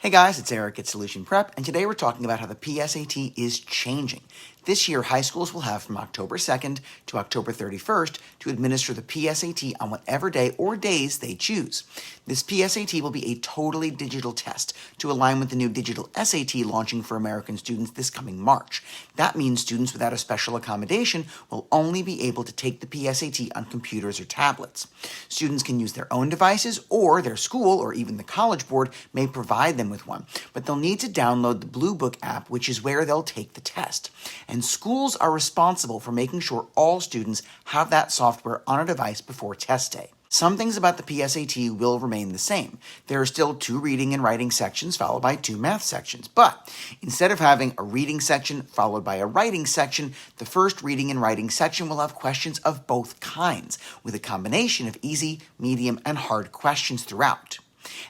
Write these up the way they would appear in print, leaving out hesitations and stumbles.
Hey guys, it's Eric at Solution Prep, and today we're talking about how the PSAT is changing. This year, high schools will have from October 2nd to October 31st to administer the PSAT on whatever day or days they choose. This PSAT will be a totally digital test to align with the new digital SAT launching for American students this coming March. That means students without a special accommodation will only be able to take the PSAT on computers or tablets. Students can use their own devices, or their school or even the College Board may provide them with one, but they'll need to download the Blue Book app, which is where they'll take the test. And schools are responsible for making sure all students have that software on a device before test day. Some things about the PSAT will remain the same. There are still 2 reading and writing sections followed by 2 math sections. But instead of having a reading section followed by a writing section, the first reading and writing section will have questions of both kinds, with a combination of easy, medium, and hard questions throughout.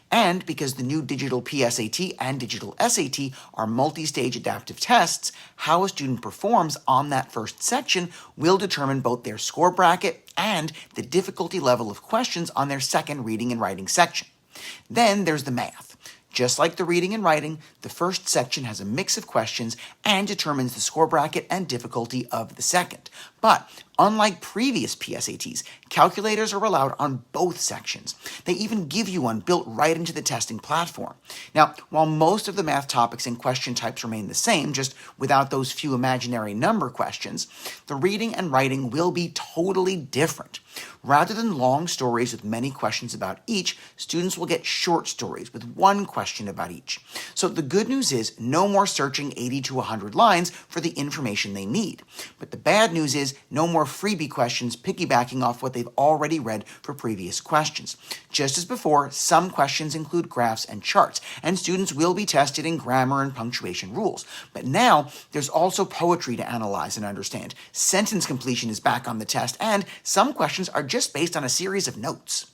And because the new digital PSAT and digital SAT are multi-stage adaptive tests, how a student performs on that first section will determine both their score bracket and the difficulty level of questions on their second reading and writing section. Then there's the math. Just like the reading and writing, the first section has a mix of questions and determines the score bracket and difficulty of the second. But unlike previous PSATs, calculators are allowed on both sections. They even give you one built right into the testing platform. Now, while most of the math topics and question types remain the same, just without those few imaginary number questions, the reading and writing will be totally different. Rather than long stories with many questions about each, students will get short stories with one question about each. So the good news is no more searching 80 to 100 lines for the information they need. But the bad news is no more freebie questions piggybacking off what they've already read for previous questions. Just as before, some questions include graphs and charts, and students will be tested in grammar and punctuation rules. But now, there's also poetry to analyze and understand. Sentence completion is back on the test, and some questions are just based on a series of notes.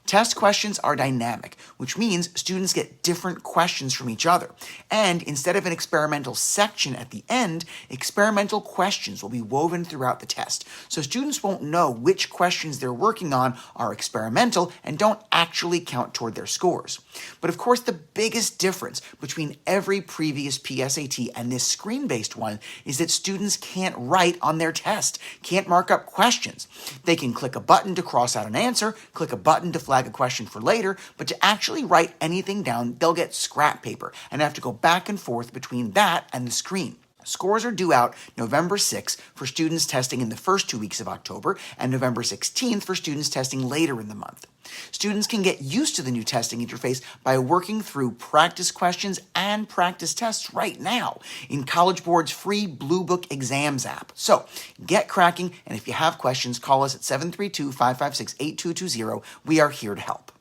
Test questions are dynamic, which means students get different questions from each other. And instead of an experimental section at the end, experimental questions will be woven throughout the test. So students won't know which questions they're working on are experimental and don't actually count toward their scores. But of course, the biggest difference between every previous PSAT and this screen-based one is that students can't write on their test, can't mark up questions. They can click a button to cross out an answer, click a button to flag a question for later, but to actually write anything down, they'll get scrap paper and have to go back and forth between that and the screen. Scores are due out November 6th for students testing in the first 2 weeks of October and November 16th for students testing later in the month. Students can get used to the new testing interface by working through practice questions and practice tests right now in College Board's free Blue Book Exams app. So get cracking, and if you have questions, call us at 732-556-8220. We are here to help.